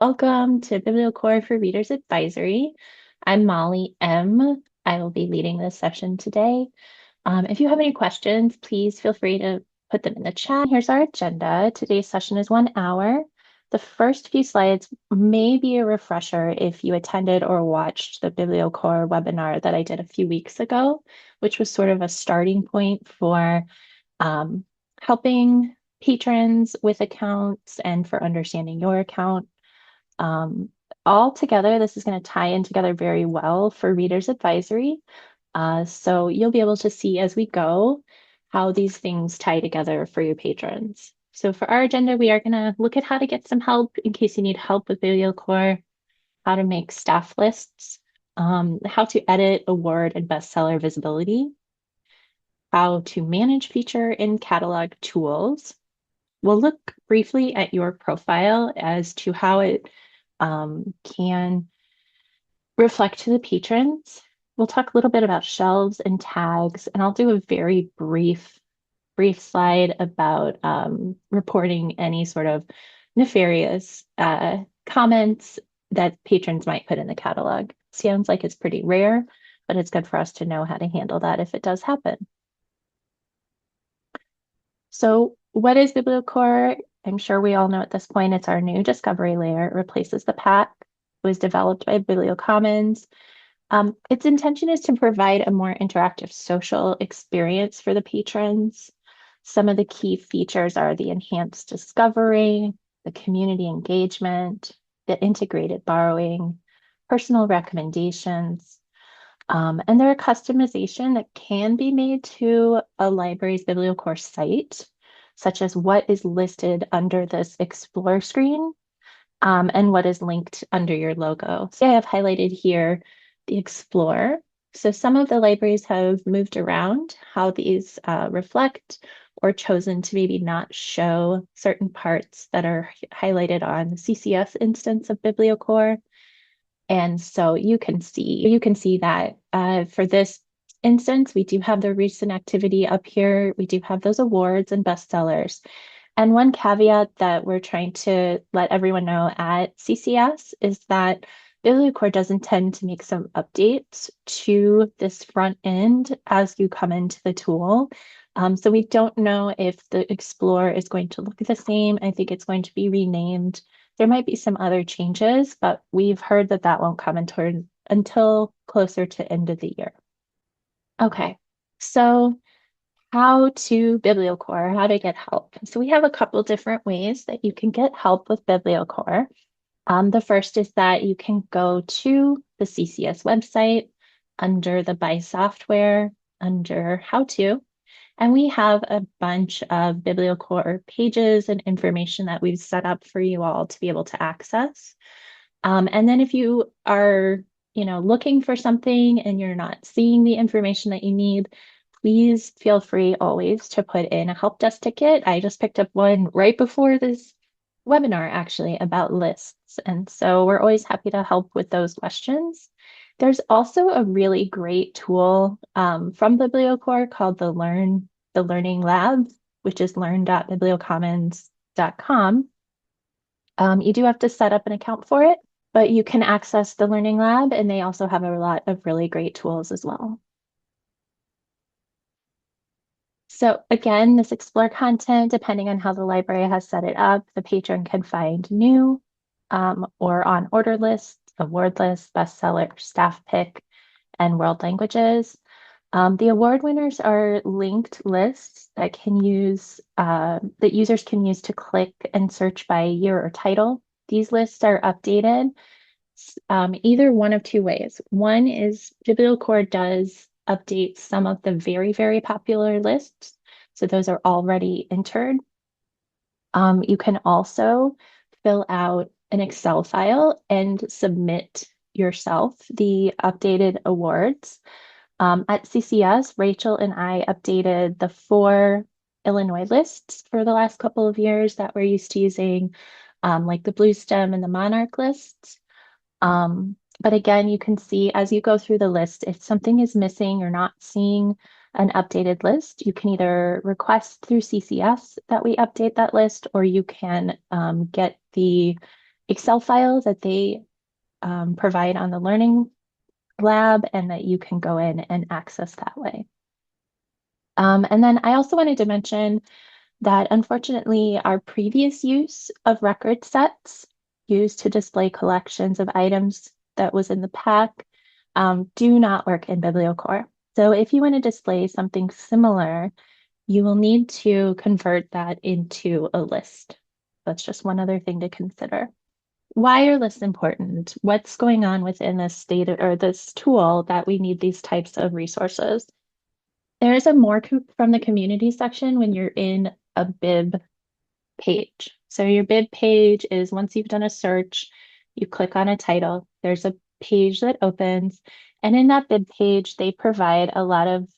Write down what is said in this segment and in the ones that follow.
Welcome to BiblioCore for Readers Advisory. I'm Molly M. I will be leading this session today. If you have any questions, please feel free to put them in the chat. Here's our agenda. Today's session is 1 hour. The first few slides may be a refresher if you attended or watched the BiblioCore webinar that I did a few weeks ago, which was sort of a starting point for helping patrons with accounts and for understanding your account. Um, all together, this is going to tie in together very well for Readers Advisory. So you'll be able to see as we go how these things tie together for your patrons. So for our agenda, we are going to look at how to get some help in case you need help with BiblioCore, how to make staff lists, how to edit award and bestseller visibility, how to manage feature and catalog tools. We'll look briefly at your profile as to how it can reflect to the patrons. We'll talk a little bit about shelves and tags, and I'll do a very brief slide about reporting any sort of nefarious comments that patrons might put in the catalog. Sounds like it's pretty rare, but it's good for us to know how to handle that if it does happen. So what is BiblioCore? I'm sure we all know at this point it's our new discovery layer. It replaces the pack. It was developed by BiblioCommons. Its intention is to provide a more interactive social experience for the patrons. Some of the key features are the enhanced discovery, the community engagement, the integrated borrowing, personal recommendations, and there are customization that can be made to a library's BiblioCore site, such as what is listed under this Explore screen and what is linked under your logo. So I have highlighted here the Explore. So some of the libraries have moved around how these reflect or chosen to maybe not show certain parts that are highlighted on the CCS instance of BiblioCore. And so you can see that for this instance, we do have the recent activity up here. We do have those awards and bestsellers. And one caveat that we're trying to let everyone know at CCS is that BiblioCore does intend to make some updates to this front end as you come into the tool. So we don't know if the Explorer is going to look the same. I think it's going to be renamed. There might be some other changes, but we've heard that that won't come until closer to end of the year. Okay, so how to BiblioCore, how to get help. So we have a couple different ways that you can get help with BiblioCore. The first is that you can go to the CCS website under the Buy Software, under How To, and we have a bunch of BiblioCore pages and information that we've set up for you all to be able to access. And then if you are, looking for something and you're not seeing the information that you need, please feel free always to put in a help desk ticket. I just picked up one right before this webinar actually about lists. And so we're always happy to help with those questions. There's also a really great tool from BiblioCore called the Learning Lab, which is learn.bibliocommons.com. You do have to set up an account for it, but you can access the Learning Lab, and they also have a lot of really great tools as well. So again, this Explore content, depending on how the library has set it up, the patron can find new or on order lists, award lists, bestseller, staff pick, and world languages. The award winners are linked lists that that users can use to click and search by year or title. These lists are updated either one of two ways. One is BiblioCore does update some of the very, very popular lists. So those are already entered. You can also fill out an Excel file and submit yourself the updated awards. At CCS, Rachel and I updated the 4 Illinois lists for the last couple of years that we're used to using, like the Blue Stem and the Monarch lists. But again, you can see as you go through the list, if something is missing, you're not seeing an updated list, you can either request through CCS that we update that list, or you can get the Excel file that they provide on the Learning Lab and that you can go in and access that way. And then I also wanted to mention that unfortunately, our previous use of record sets used to display collections of items that was in the pack do not work in BiblioCore. So if you want to display something similar, you will need to convert that into a list. That's just one other thing to consider. Why are lists important? What's going on within this data or this tool that we need these types of resources? There is a more from the community section when you're in a bib page. So your bib page is once you've done a search, you click on a title, there's a page that opens, and in that bib page, they provide a lot of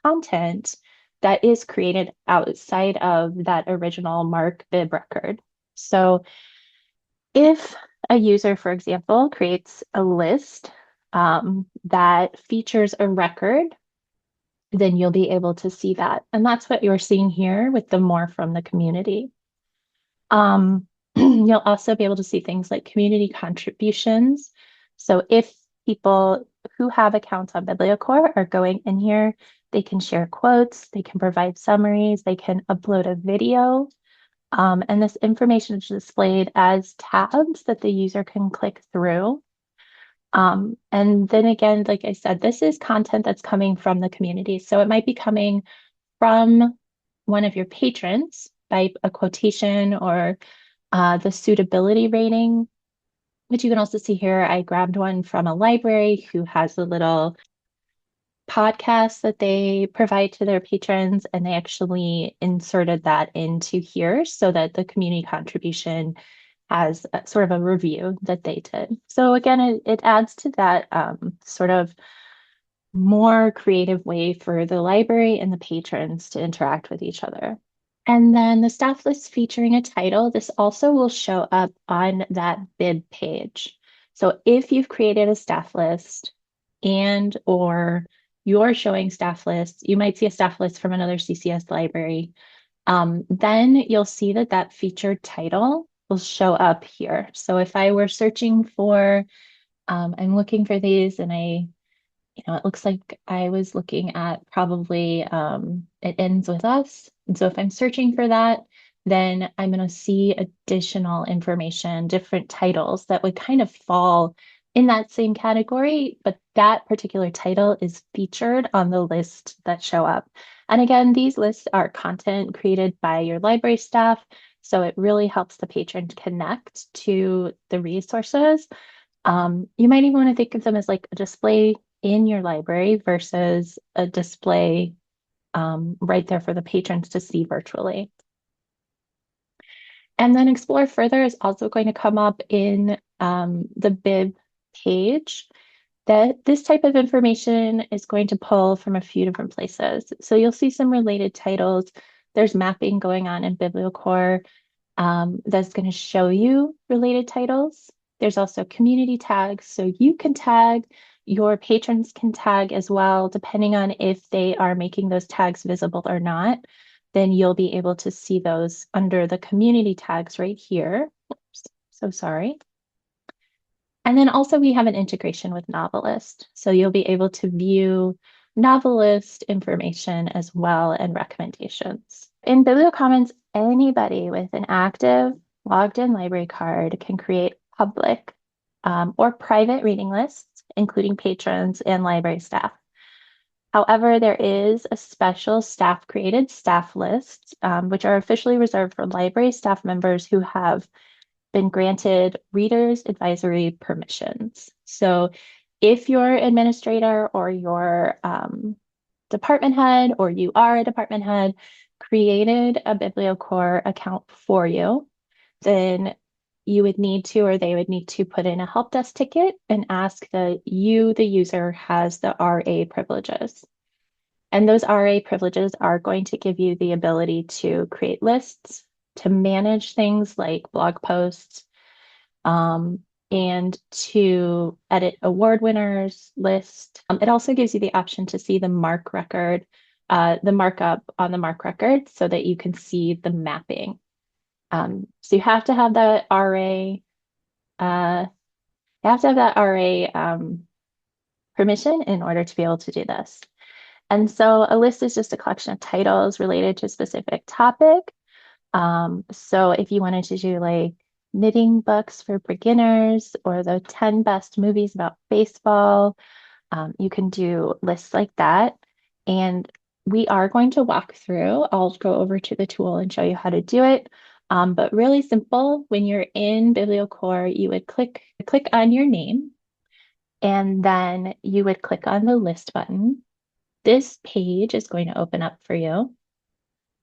content that is created outside of that original MARC bib record. So if a user, for example, creates a list that features a record, then you'll be able to see that. And that's what you're seeing here with the more from the community. You'll also be able to see things like community contributions. So if people who have accounts on BiblioCore are going in here, they can share quotes, they can provide summaries, they can upload a video. And this information is displayed as tabs that the user can click through. And then again, like I said, this is content that's coming from the community. So it might be coming from one of your patrons by a quotation or the suitability rating, which you can also see here. I grabbed one from a library who has a little podcast that they provide to their patrons, and they actually inserted that into here so that the community contribution has sort of a review that they did. So again, it adds to that sort of more creative way for the library and the patrons to interact with each other. And then the staff list featuring a title, this also will show up on that bib page. So if you've created a staff list and or you're showing staff lists, you might see a staff list from another CCS library. Then you'll see that that featured title will show up here. So if I were searching for, I'm looking for these and it looks like I was looking at probably It Ends With Us. And so if I'm searching for that, then I'm going to see additional information, different titles that would kind of fall in that same category, but that particular title is featured on the list that show up. And again, these lists are content created by your library staff, so it really helps the patron connect to the resources. You might even want to think of them as like a display in your library versus a display right there for the patrons to see virtually. And then Explore Further is also going to come up in the bib page. That this type of information is going to pull from a few different places. So you'll see some related titles. There's mapping going on in BiblioCore that's going to show you related titles. There's also community tags, so you can tag, your patrons can tag as well, depending on if they are making those tags visible or not. Then you'll be able to see those under the community tags right here. Oops, so sorry. And then also we have an integration with Novelist. So you'll be able to view Novelist information as well and recommendations. In BiblioCommons, anybody with an active logged in library card can create public or private reading lists, including patrons and library staff. However, there is a special staff created staff list, which are officially reserved for library staff members who have been granted readers advisory permissions. So if your administrator or your department head, or you are a department head, created a BiblioCore account for you, then you would need to, or they would need to put in a help desk ticket and ask that you, the user, has the RA privileges. And those RA privileges are going to give you the ability to create lists, to manage things like blog posts, and to edit award winners list. It also gives you the option to see the MARC record, the markup on the MARC record so that you can see the mapping. So you have to have the RA you have to have that RA permission in order to be able to do this. And so a list is just a collection of titles related to a specific topic. So if you wanted to do like knitting books for beginners or the 10 best movies about baseball, you can do lists like that. And we are going to walk through. I'll go over to the tool and show you how to do it. But really simple, when you're in BiblioCore, you would click on your name, and then you would click on the list button. This page is going to open up for you.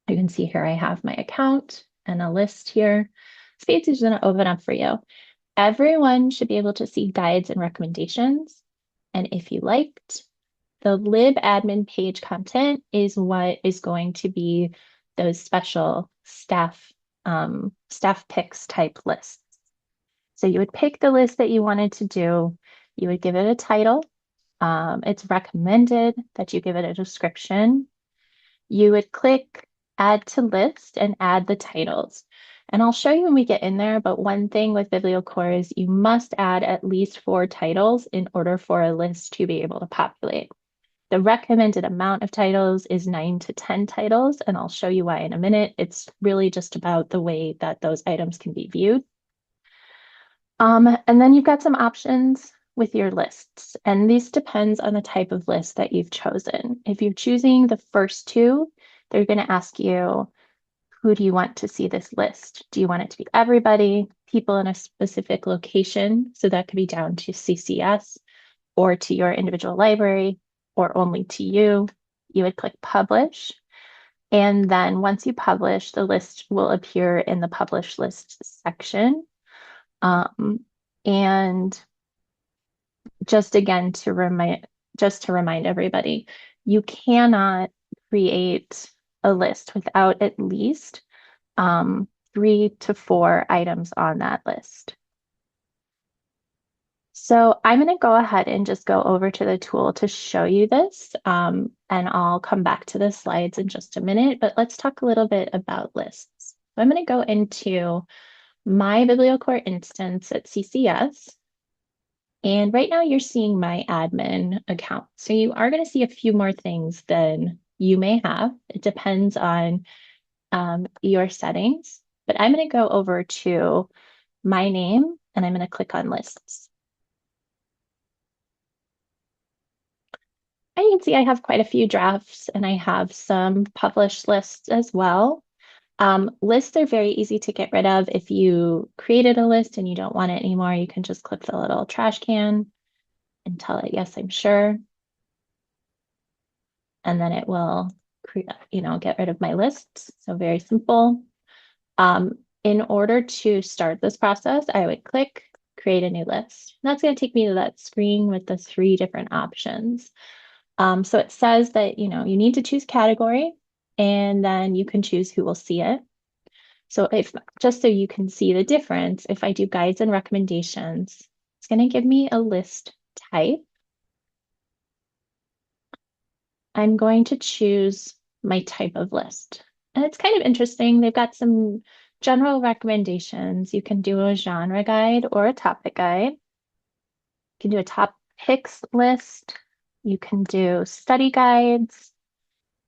You can see here I have my account and a list here. This page is going to open up for you. Everyone should be able to see guides and recommendations. And if you liked, the lib admin page content is what is going to be those special staff picks type lists. So you would pick the list that you wanted to do. You would give it a title. It's recommended that you give it a description. You would click add to list and add the titles. And I'll show you when we get in there, but one thing with BiblioCore is you must add at least 4 titles in order for a list to be able to populate. The recommended amount of titles is 9 to 10 titles, and I'll show you why in a minute. It's really just about the way that those items can be viewed. And then you've got some options with your lists, and this depends on the type of list that you've chosen. If you're choosing the first two, they're going to ask you, who do you want to see this list? Do you want it to be everybody, people in a specific location? So that could be down to CCS or to your individual library or only to you. You would click publish. And then once you publish, the list will appear in the publish list section. And just again to remind everybody, you cannot create a list without at least 3 to 4 items on that list. So I'm going to go ahead and just go over to the tool to show you this, and I'll come back to the slides in just a minute, but let's talk a little bit about lists. So I'm going to go into my BiblioCore instance at CCS. And right now you're seeing my admin account. So you are going to see a few more things than you may have. It depends on your settings, but I'm going to go over to my name and I'm going to click on lists. And you can see I have quite a few drafts and I have some published lists as well. Lists are very easy to get rid of. If you created a list and you don't want it anymore, you can just click the little trash can and tell it, yes, I'm sure. And then it will, get rid of my lists. So very simple. In order to start this process, I would click create a new list. And that's going to take me to that screen with the 3 different options. So it says that, you need to choose category and then you can choose who will see it. So just so you can see the difference, if I do guides and recommendations, it's going to give me a list type. I'm going to choose my type of list. And it's kind of interesting. They've got some general recommendations. You can do a genre guide or a topic guide. You can do a top picks list. You can do study guides.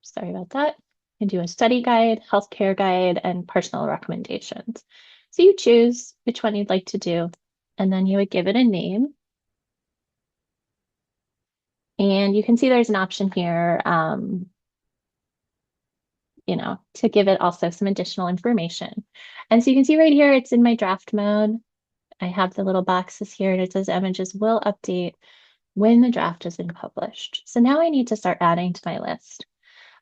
Sorry about that. You can do a study guide, healthcare guide, and personal recommendations. So you choose which one you'd like to do, and then you would give it a name. And you can see there's an option here, to give it also some additional information. And so you can see right here, it's in my draft mode. I have the little boxes here and it says images will update when the draft has been published. So now I need to start adding to my list.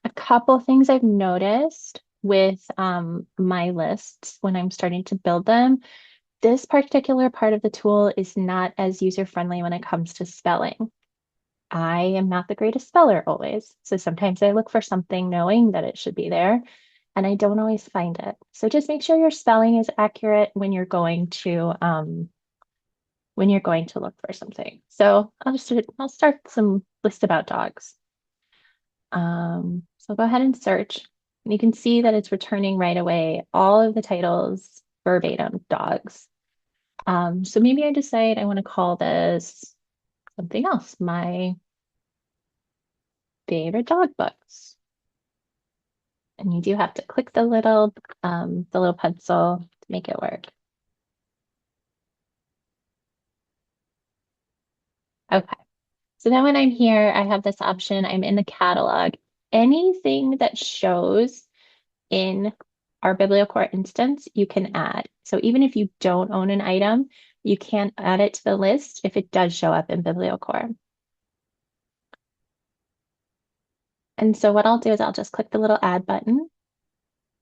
A couple things I've noticed with my lists when I'm starting to build them, this particular part of the tool is not as user-friendly when it comes to spelling. I am not the greatest speller always. So sometimes I look for something knowing that it should be there and I don't always find it. So just make sure your spelling is accurate when you're going to look for something. So I'll start some list about dogs. So go ahead and search and you can see that it's returning right away all of the titles verbatim dogs. So maybe I decide I want to call this something else, my favorite dog books. And you do have to click the little pencil to make it work. Okay. So now when I'm here, I have this option. I'm in the catalog. Anything that shows in our BiblioCore instance, you can add. So even if you don't own an item, you can add it to the list if it does show up in BiblioCore. And so what I'll do is I'll just click the little add button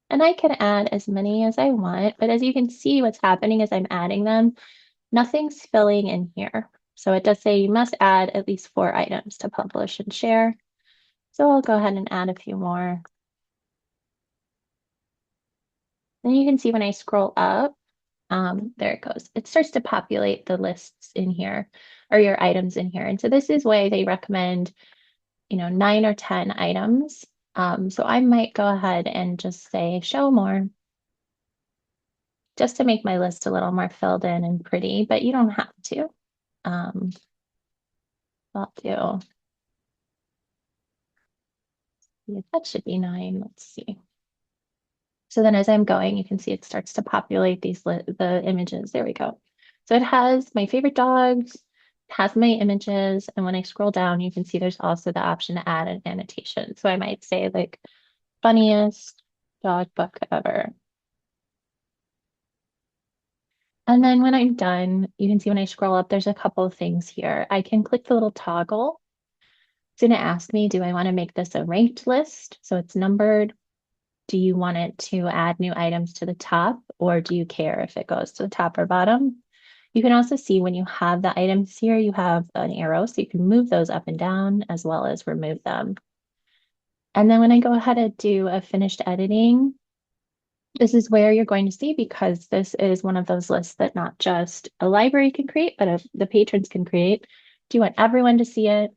and I can add as many as I want. But as you can see, what's happening is I'm adding them. Nothing's filling in here. So it does say you must add at least 4 items to publish and share. So I'll go ahead and add a few more. Then you can see when I scroll up, there it goes. It starts to populate the lists in here or your items in here. And so this is why they recommend, 9 or 10 items. So I might go ahead and just say show more just to make my list a little more filled in and pretty, but you don't have to. Um, I'll do, yeah, that should be 9. Let's see. So then as I'm going, you can see it starts to populate the images. There we go. So it has my favorite dogs, has my images, and when I scroll down, you can see there's also the option to add an annotation. So I might say like funniest dog book ever. And then when I'm done, you can see when I scroll up, there's a couple of things here. I can click the little toggle. It's going to ask me, do I want to make this a ranked list? So it's numbered. Do you want it to add new items to the top, or do you care if it goes to the top or bottom? You can also see when you have the items here, you have an arrow, so you can move those up and down as well as remove them. And then when I go ahead and do a finished editing, this is where you're going to see, because this is one of those lists that not just a library can create, but the patrons can create. Do you want everyone to see it?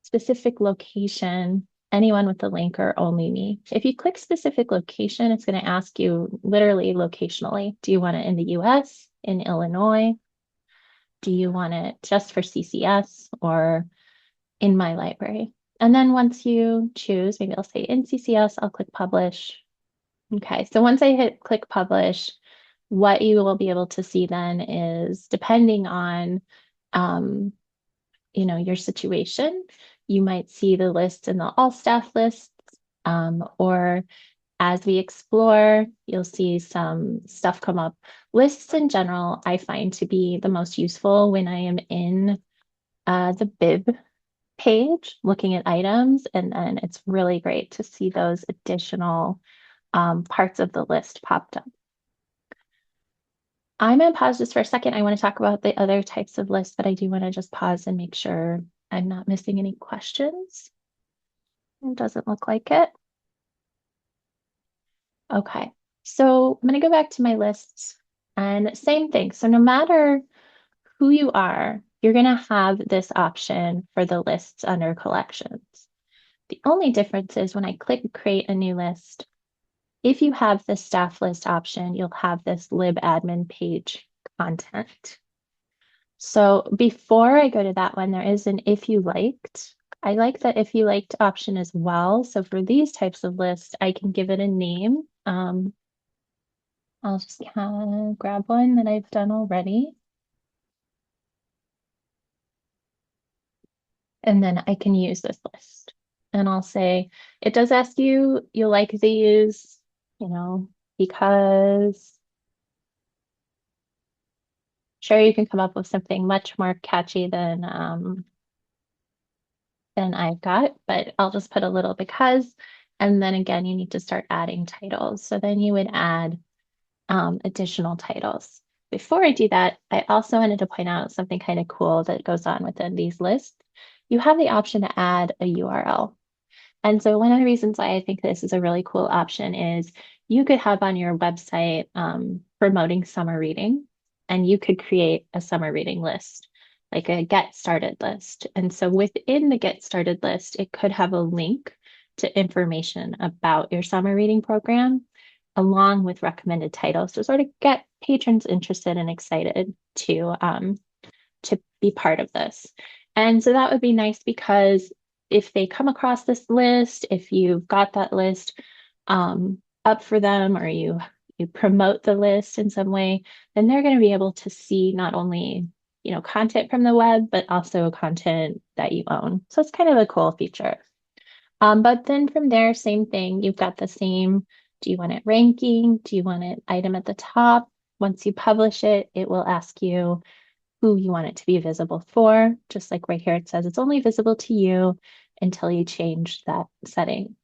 Specific location, anyone with the link, or only me? If you click specific location, it's going to ask you literally locationally. Do you want it in the US, in Illinois? Do you want it just for CCS or in my library? And then once you choose, maybe I'll say in CCS, I'll click publish. Okay, so once I hit click publish, what you will be able to see then is, depending on um, your situation, you might see the list in the all staff lists, or as we explore, you'll see some stuff come up. Lists in general, I find to be the most useful when I am in the bib page looking at items, and then it's really great to see those additional parts of the list popped up. I'm going to pause just for a second. I want to talk about the other types of lists, but I do want to just pause and make sure I'm not missing any questions. It doesn't look like it. Okay, so I'm going to go back to my lists, and same thing. So no matter who you are, you're going to have this option for the lists under collections. The only difference is when I click create a new list, if you have the staff list option, you'll have this libadmin page content. So before I go to that one, there is an if you liked. I like that if you liked option as well. So for these types of lists, I can give it a name. I'll just grab one that I've done already. And then I can use this list. And I'll say, it does ask you, you like these, because sure, you can come up with something much more catchy than I've got, but I'll just put a little because, and then again, you need to start adding titles. So then you would add additional titles. Before I do that, I also wanted to point out something kind of cool that goes on within these lists. You have the option to add a URL. And so one of the reasons why I think this is a really cool option is you could have on your website promoting summer reading, and you could create a summer reading list, like a get started list. And so within the get started list, it could have a link to information about your summer reading program along with recommended titles to sort of get patrons interested and excited to be part of this. And so that would be nice because if they come across this list, if you've got that list up for them or you promote the list in some way, then they're going to be able to see not only, content from the web, but also content that you own. So it's kind of a cool feature. But then from there, same thing, you've got the same, do you want it ranking? Do you want it item at the top? Once you publish it, it will ask you who you want it to be visible for. Just like right here, it says it's only visible to you until you change that setting.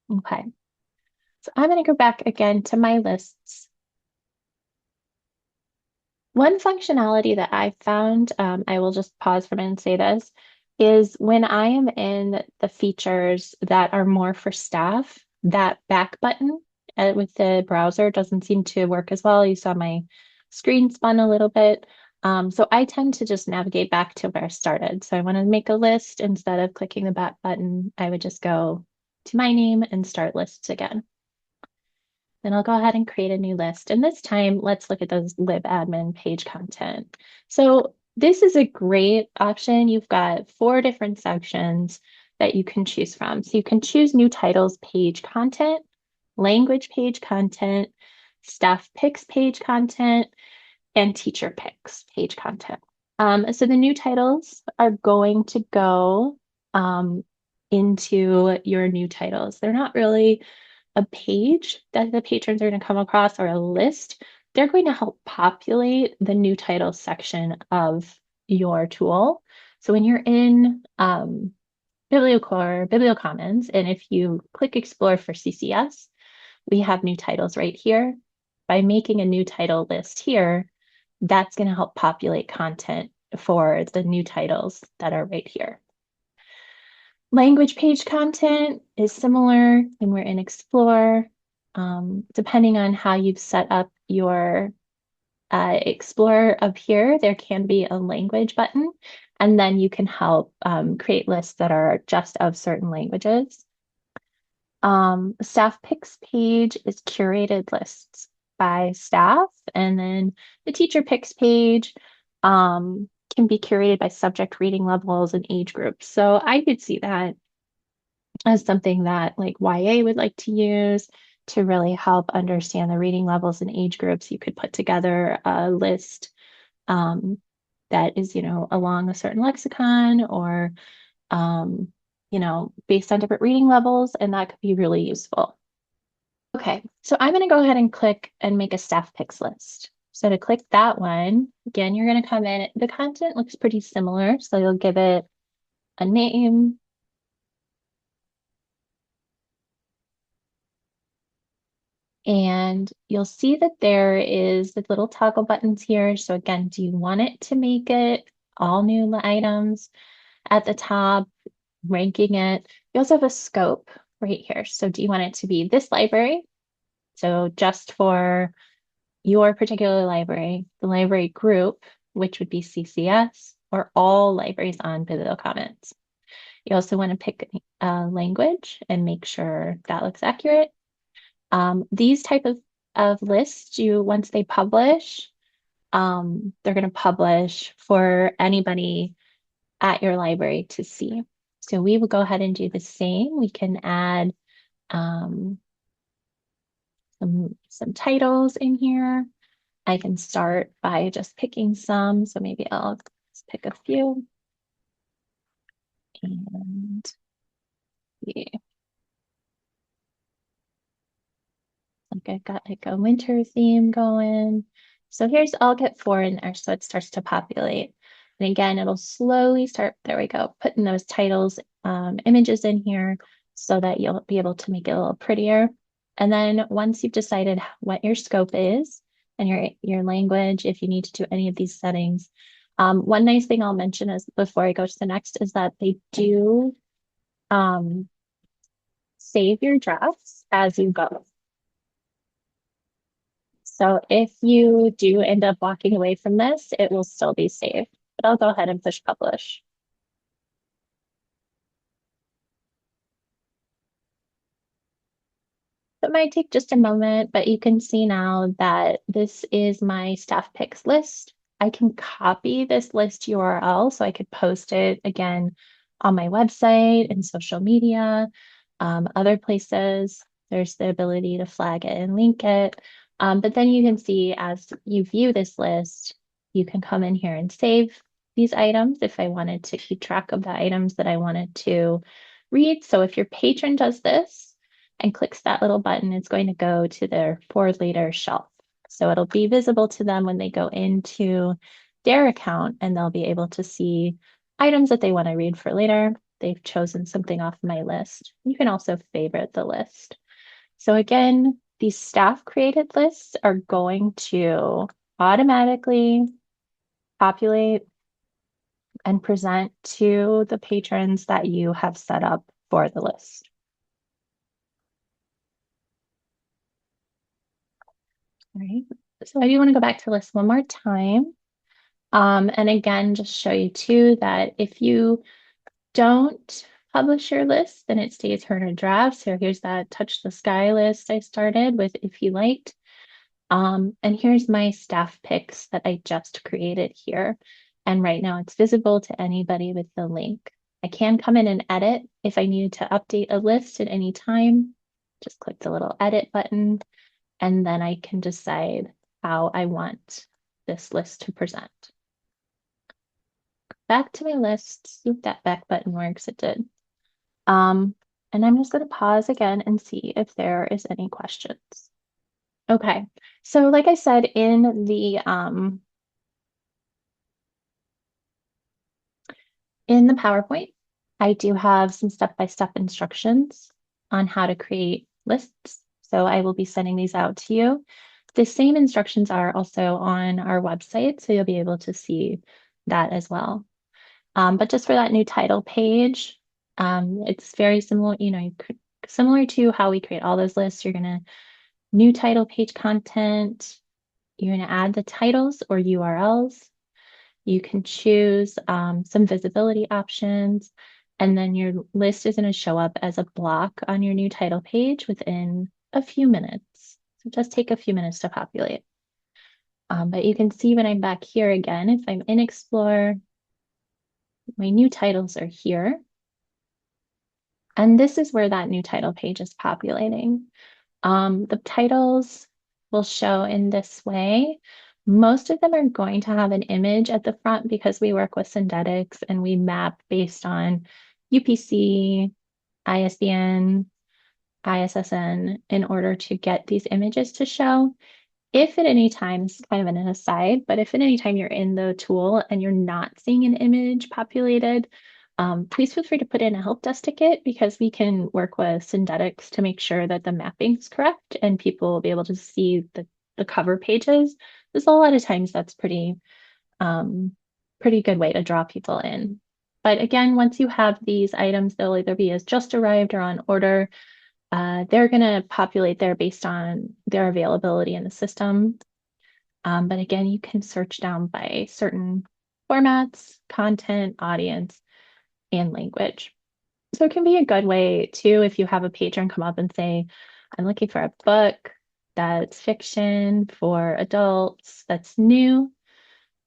Okay, so I'm going to go back again to my lists. One functionality that I found, I will just pause for a minute and say this, is when I am in the features that are more for staff, that back button with the browser doesn't seem to work as well. You saw my screen spun a little bit. So I tend to just navigate back to where I started. So I want to make a list. Instead of clicking the back button, I would just go to my name and start lists again. Then I'll go ahead and create a new list. And this time, let's look at those libadmin page content. So this is a great option. You've got 4 different sections that you can choose from. So you can choose new titles page content, language page content, staff picks page content, and teacher picks page content. So the new titles are going to go into your new titles. They're not really a page that the patrons are going to come across or a list. They're going to help populate the new title section of your tool. So when you're in BiblioCore, BiblioCommons, and if you click Explore for CCS, we have new titles right here. By making a new title list here, that's going to help populate content for the new titles that are right here. Language page content is similar when we're in Explore. Depending on how you've set up your Explorer up here, there can be a language button, and then you can help create lists that are just of certain languages. Staff picks page is curated lists by staff, and then the teacher picks page can be curated by subject reading levels and age groups. So I could see that as something that like YA would like to use to really help understand the reading levels and age groups. You could put together a list that is, along a certain lexicon or, based on different reading levels, and that could be really useful. Okay, so I'm going to go ahead and click and make a staff picks list. So to click that one, again, you're going to come in. The content looks pretty similar, so you'll give it a name. And you'll see that there is the little toggle buttons here. So again, do you want it to make it all new items at the top, ranking it? You also have a scope right here. So do you want it to be this library? So just for your particular library, the library group, which would be CCS, or all libraries on BiblioCommons. You also want to pick a language and make sure that looks accurate. These type of lists, once they publish, they're going to publish for anybody at your library to see. So we will go ahead and do the same. We can add some titles in here. I can start by just picking some. So maybe I'll just pick a few. And yeah. Like I've got like a winter theme going. So I'll get 4 in there so it starts to populate. And again, it'll slowly start, there we go, putting those titles, images in here so that you'll be able to make it a little prettier. And then once you've decided what your scope is and your language, if you need to do any of these settings, one nice thing I'll mention is before I go to the next is that they do save your drafts as you go. So if you do end up walking away from this, it will still be saved. But I'll go ahead and push publish. It might take just a moment, but you can see now that this is my staff picks list. I can copy this list URL so I could post it again on my website and social media, other places. There's the ability to flag it and link it. But then you can see as you view this list, you can come in here and save these items if I wanted to keep track of the items that I wanted to read. So if your patron does this and clicks that little button, it's going to go to their for later shelf. So it'll be visible to them when they go into their account and they'll be able to see items that they want to read for later. They've chosen something off my list. You can also favorite the list. So again, these staff created lists are going to automatically populate and present to the patrons that you have set up for the list. All right. So I do want to go back to the list one more time. And again, just show you too that if you don't publish your list, then it stays here in a draft. So here's that touch the sky list I started with if you liked. And here's my staff picks that I just created here. And right now it's visible to anybody with the link. I can come in and edit if I needed to update a list at any time. Just click the little edit button, and then I can decide how I want this list to present. Back to my list, see if that back button works. It did. And I'm just going to pause again and see if there is any questions. Okay, so like I said in the PowerPoint, I do have some step-by-step instructions on how to create lists. So I will be sending these out to you. The same instructions are also on our website, so you'll be able to see that as well. But just for that new title page, it's very similar, similar to how we create all those lists. You're gonna new title page content. You're gonna add the titles or URLs. You can choose some visibility options, and then your list is going to show up as a block on your new title page within a few minutes. So just take a few minutes to populate. But you can see when I'm back here again, if I'm in Explore, my new titles are here. And this is where that new title page is populating. The titles will show in this way. Most of them are going to have an image at the front because we work with synthetix and we map based on UPC, ISBN, ISSN in order to get these images to show. If at any time, this is kind of an aside, but if at any time you're in the tool and you're not seeing an image populated, please feel free to put in a help desk ticket because we can work with synthetix to make sure that the mapping is correct and people will be able to see the cover pages. There's a lot of times that's pretty good way to draw people in. But again, once you have these items, they'll either be as just arrived or on order. They're going to populate there based on their availability in the system. But again, you can search down by certain formats, content, audience, and language. So it can be a good way too if you have a patron come up and say, I'm looking for a book that's fiction for adults that's new.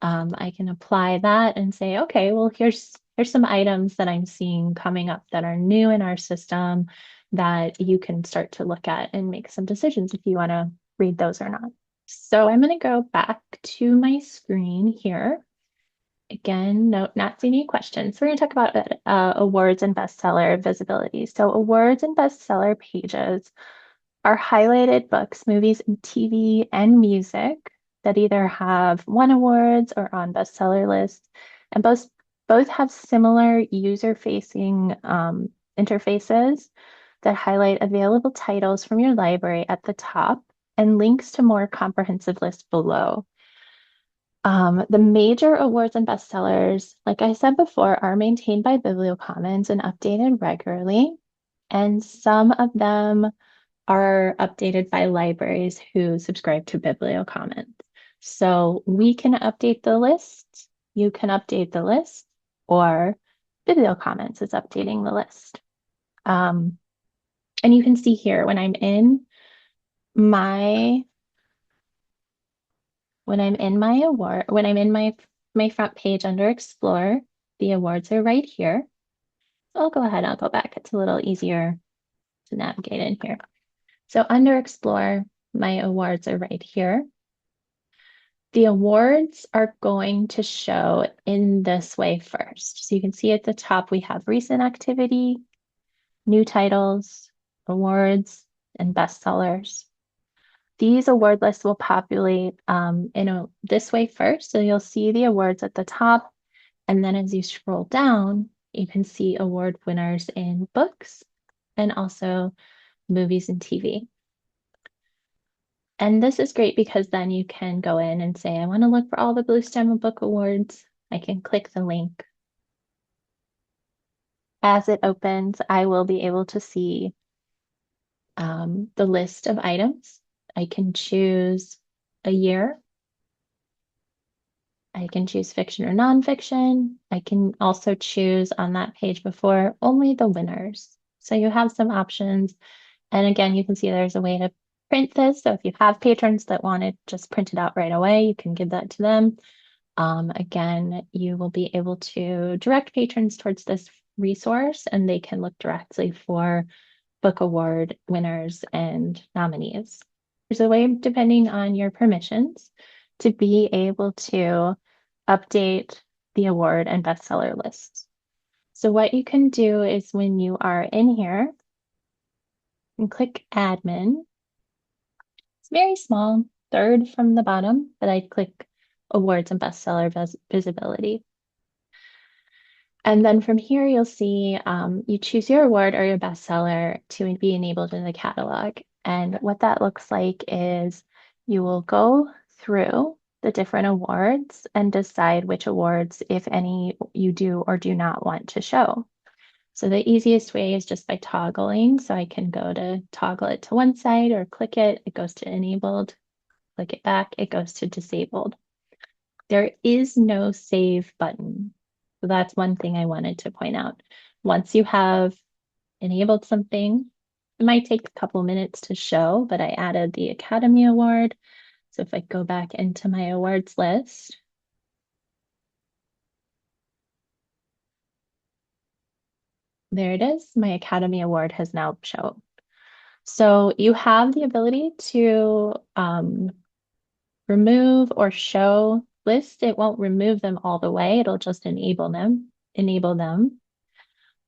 I can apply that and say, okay, well, here's some items that I'm seeing coming up that are new in our system that you can start to look at and make some decisions if you want to read those or not. So I'm going to go back to my screen here. Again, no, not seeing any questions. We're going to talk about awards and bestseller visibility. So awards and bestseller pages are highlighted books, movies, and TV and music that either have won awards or on bestseller lists, and both have similar user-facing interfaces that highlight available titles from your library at the top and links to more comprehensive lists below. The major awards and bestsellers, like I said before, are maintained by BiblioCommons and updated regularly, and some of them are updated by libraries who subscribe to BiblioCommons. So we can update the list, you can update the list, or BiblioCommons is updating the list. And you can see here when I'm in My when I'm in my award, when I'm in my front page under Explore, the awards are right here. So I'll go ahead and I'll go back. It's a little easier to navigate in here. So under Explore, my awards are right here. The awards are going to show in this way first. So you can see at the top, we have recent activity, new titles, awards, and bestsellers. These award lists will populate this way first. So you'll see the awards at the top. And then as you scroll down, you can see award winners in books and also movies and TV. And this is great because then you can go in and say, I want to look for all the Blue Stem Book Awards. I can click the link. As it opens, I will be able to see the list of items. I can choose a year. I can choose fiction or nonfiction. I can also choose on that page before only the winners. So you have some options. And again, you can see there's a way to print this. So if you have patrons that want it just printed out right away, you can give that to them. Again, you will be able to direct patrons towards this resource and they can look directly for book award winners and nominees. There's a way, depending on your permissions, to be able to update the award and bestseller lists. So what you can do is when you are in here and click admin, it's very small, third from the bottom, but I'd click awards and bestseller visibility. And then from here, you'll see you choose your award or your bestseller to be enabled in the catalog. And what that looks like is you will go through the different awards and decide which awards, if any, you do or do not want to show. So the easiest way is just by toggling. So I can go to toggle it to one side or click it, it goes to enabled, click it back, it goes to disabled. There is no save button. So that's one thing I wanted to point out. Once you have enabled something, it might take a couple minutes to show, but I added the Academy Award. So if I go back into my awards list, there it is. My Academy Award has now shown. So you have the ability to remove or show lists. It won't remove them all the way. It'll just enable them.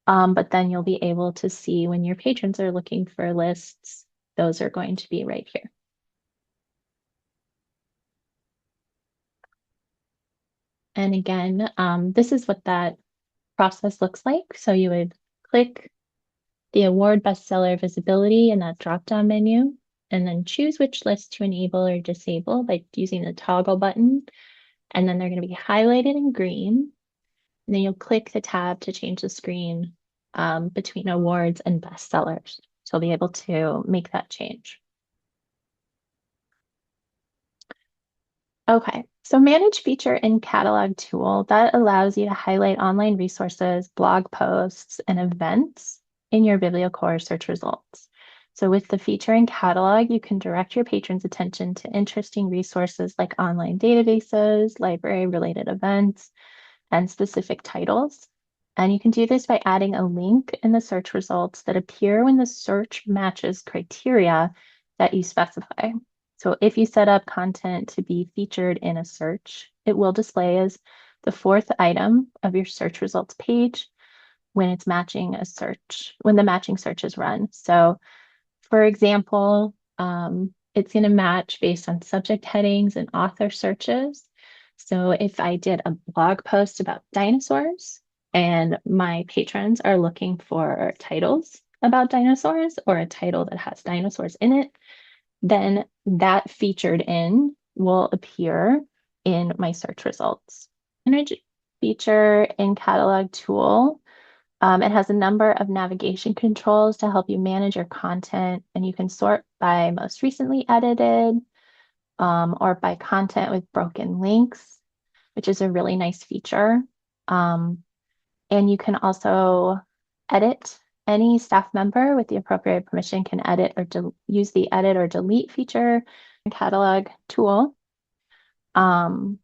But then you'll be able to see when your patrons are looking for lists, those are going to be right here. And again, this is what that process looks like. So you would click the award bestseller visibility in that drop-down menu, and then choose which list to enable or disable by using the toggle button. And then they're going to be highlighted in green. And then you'll click the tab to change the screen between awards and bestsellers. So you'll be able to make that change. Okay, so Manage Feature in Catalog tool, that allows you to highlight online resources, blog posts, and events in your BiblioCore search results. So with the Feature in Catalog, you can direct your patrons' attention to interesting resources like online databases, library-related events, and specific titles. And you can do this by adding a link in the search results that appear when the search matches criteria that you specify. So if you set up content to be featured in a search, it will display as the fourth item of your search results page when it's matching a search, when the matching search is run. So for example, it's going to match based on subject headings and author searches. So if I did a blog post about dinosaurs and my patrons are looking for titles about dinosaurs or a title that has dinosaurs in it, then that featured in will appear in my search results. Manage feature in catalog tool. It has a number of navigation controls to help you manage your content, and you can sort by most recently edited or by content with broken links, which is a really nice feature. And you can also edit any staff member with the appropriate permission can edit or use the edit or delete feature in catalog tool. And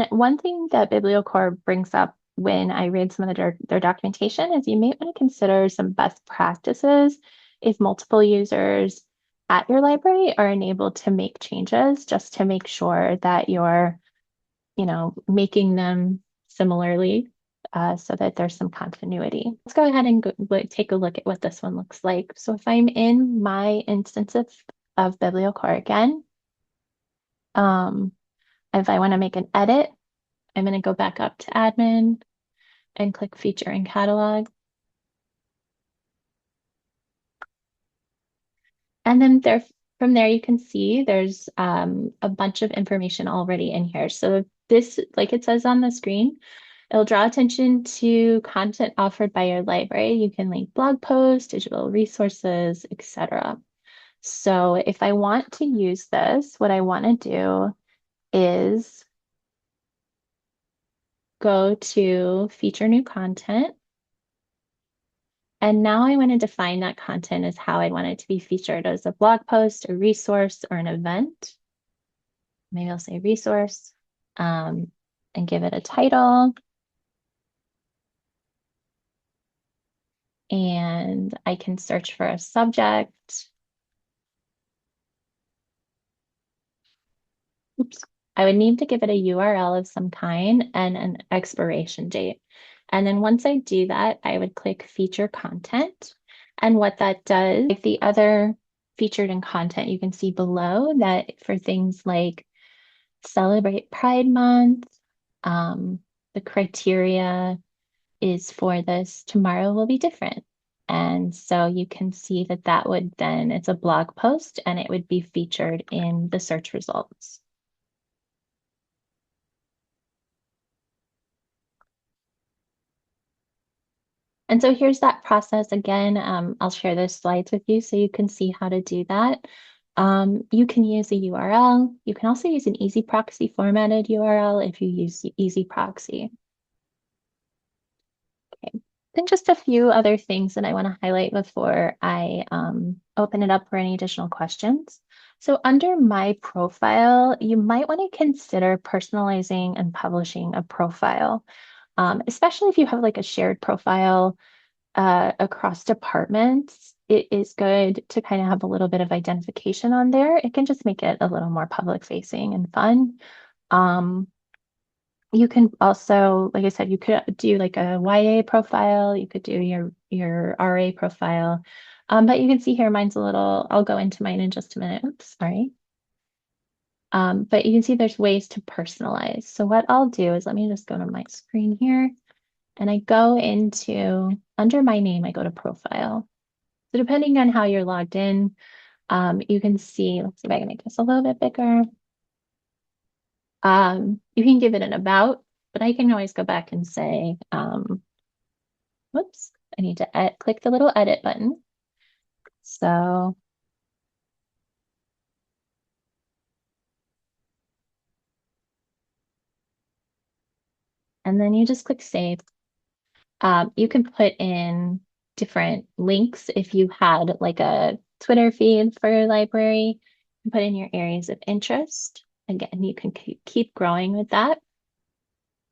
one thing that BiblioCore brings up when I read some of their documentation is you may want to consider some best practices if multiple users at your library are enabled to make changes just to make sure that you're, making them similarly so that there's some continuity. Let's go ahead and take a look at what this one looks like. So if I'm in my instance of BiblioCore again, if I want to make an edit, I'm going to go back up to admin and click feature and catalog. And then from there, you can see there's a bunch of information already in here. So this, like it says on the screen, it'll draw attention to content offered by your library. You can link blog posts, digital resources, etc. So if I want to use this, what I want to do is go to feature new content. And now I want to define that content as how I want it to be featured as a blog post, a resource, or an event. Maybe I'll say resource and give it a title. And I can search for a subject. Oops. I would need to give it a URL of some kind and an expiration date. And then once I do that, I would click feature content. And what that does, like the other featured in content, you can see below that for things like celebrate Pride Month, the criteria is for this tomorrow will be different. And so you can see that that would then, it's a blog post and it would be featured in the search results. And so here's that process again. I'll share those slides with you so you can see how to do that. You can use a URL. You can also use an easy proxy formatted URL if you use easy proxy. Okay. Then just a few other things that I want to highlight before I open it up for any additional questions. So under my profile, you might want to consider personalizing and publishing a profile, especially if you have like a shared profile across departments. It is good to kind of have a little bit of identification on there. It can just make it a little more public facing and fun. You can also, like I said, you could do like a YA profile, you could do your RA profile. But you can see here, mine's a little, I'll go into mine in just a minute. Oops, sorry. But you can see there's ways to personalize. So what I'll do is let me just go to my screen here and I go into, under my name, I go to profile. So depending on how you're logged in, you can see, let's see if I can make this a little bit bigger. You can give it an about, but I can always go back and say, whoops, I need to click the little edit button. So, and then you just click save. You can put in different links if you had like a Twitter feed for your library, and put in your areas of interest. Again, you can keep growing with that.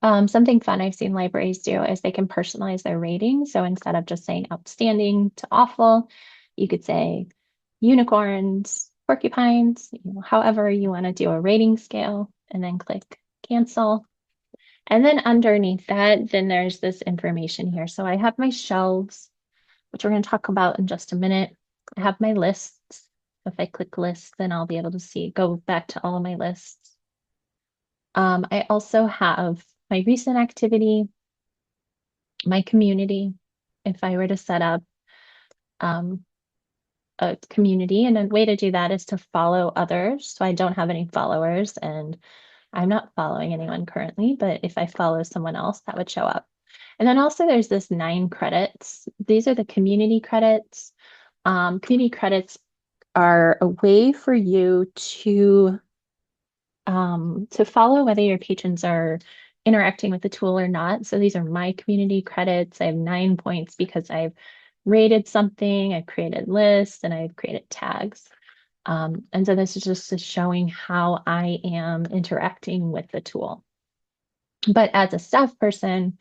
Something fun I've seen libraries do is they can personalize their rating. So instead of just saying outstanding to awful, you could say unicorns, porcupines, however you want to do a rating scale, and then click cancel. And then underneath that, then there's this information here. So I have my shelves, which we're going to talk about in just a minute. I have my lists. If I click lists, then I'll be able to go back to all of my lists. I also have my recent activity, my community. If I were to set up a community, and a way to do that is to follow others. So I don't have any followers and I'm not following anyone currently, but if I follow someone else, that would show up. And then also there's this 9 credits. These are the community credits. Community credits are a way for you to follow whether your patrons are interacting with the tool or not. So these are my community credits. I have 9 points because I've rated something, I've created lists, and I've created tags. And so this is just showing how I am interacting with the tool. But as a staff person,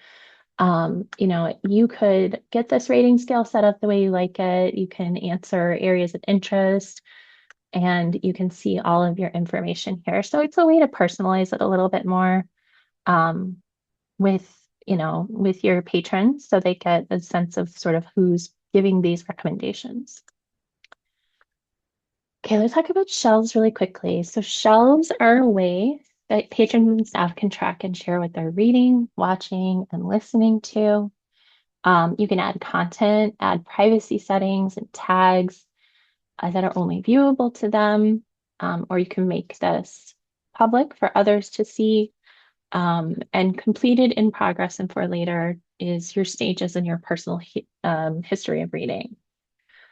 you could get this rating scale set up the way you like it. You can answer areas of interest and you can see all of your information here. So it's a way to personalize it a little bit more um, with, with your patrons so they get a sense of sort of who's giving these recommendations. Okay, let's talk about shelves really quickly. So shelves are a way that patrons and staff can track and share what they're reading, watching, and listening to. You can add content, add privacy settings and tags that are only viewable to them, or you can make this public for others to see. And completed in progress and for later is your stages and your personal history of reading.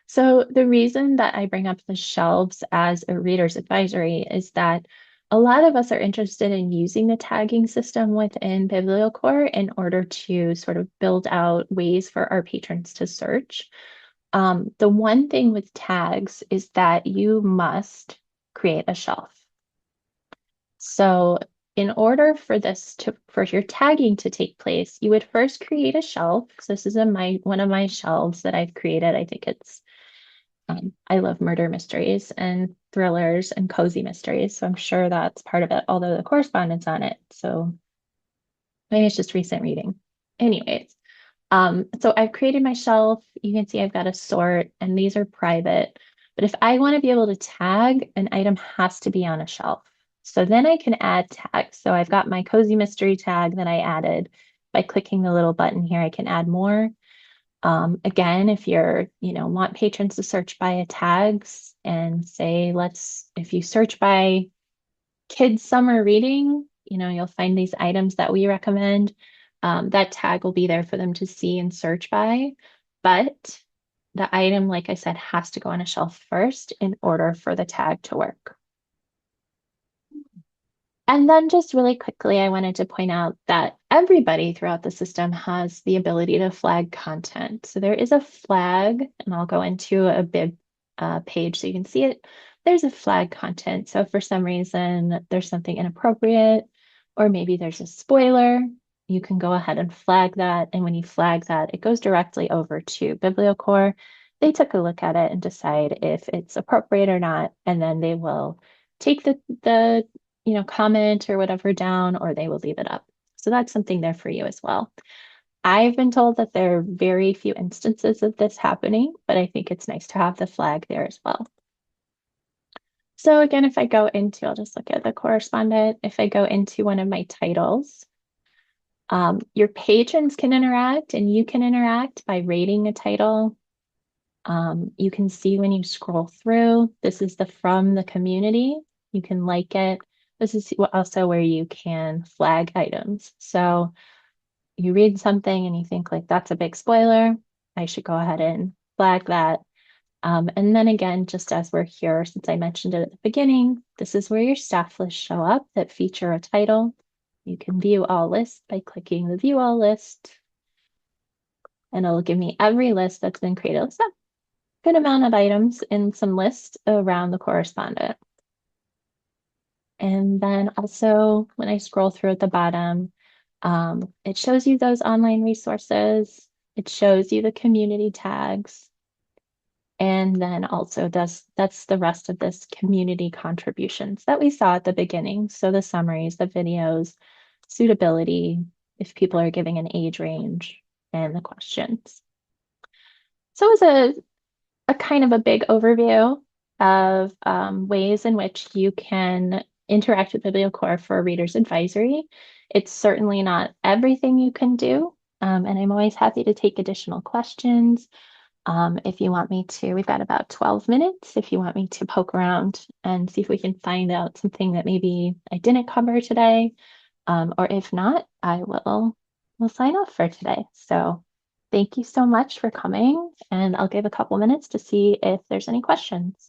So the reason that I bring up the shelves as a reader's advisory is that a lot of us are interested in using the tagging system within BiblioCore in order to sort of build out ways for our patrons to search. The one thing with tags is that you must create a shelf. So in order for for your tagging to take place, you would first create a shelf. So this is one of my shelves that I've created. I think I love murder mysteries and thrillers and cozy mysteries. So I'm sure that's part of it, although the correspondence on it. So maybe it's just recent reading. Anyways, so I've created my shelf. You can see I've got a sort, and these are private. But if I want to be able to tag, an item has to be on a shelf. So then I can add tags. So I've got my cozy mystery tag that I added. By clicking the little button here, I can add more. Again, if want patrons to search by tags and say, if you search by kids summer reading, you'll find these items that we recommend. That tag will be there for them to see and search by. But the item, like I said, has to go on a shelf first in order for the tag to work. And then just really quickly, I wanted to point out that everybody throughout the system has the ability to flag content. So there is a flag, and I'll go into a bib page so you can see it. There's a flag content. So if for some reason there's something inappropriate, or maybe there's a spoiler, you can go ahead and flag that. And when you flag that, it goes directly over to BiblioCore. They took a look at it and decide if it's appropriate or not, and then they will take the comment or whatever down, or they will leave it up. So that's something there for you as well. I've been told that there are very few instances of this happening, but I think it's nice to have the flag there as well. So again, if I go into, I'll just look at the correspondent. If I go into one of my titles, your patrons can interact and you can interact by rating a title. You can see when you scroll through, this is the from the community. You can like it. This is also where you can flag items. So you read something and you think like, that's a big spoiler. I should go ahead and flag that. And then again, just as we're here, since I mentioned it at the beginning, this is where your staff lists show up that feature a title. You can view all lists by clicking the view all list. And it'll give me every list that's been created. It's not a good amount of items in some lists around the correspondent. And then also when I scroll through at the bottom, it shows you those online resources. It shows you the community tags. And then also that's the rest of this community contributions that we saw at the beginning. So the summaries, the videos, suitability, if people are giving an age range, and the questions. So it was a kind of a big overview of ways in which you can interact with BiblioCore for a reader's advisory. It's certainly not everything you can do, and I'm always happy to take additional questions. If you want me to, we've got about 12 minutes. If you want me to poke around and see if we can find out something that maybe I didn't cover today, or if not, we'll sign off for today. So thank you so much for coming, and I'll give a couple minutes to see if there's any questions.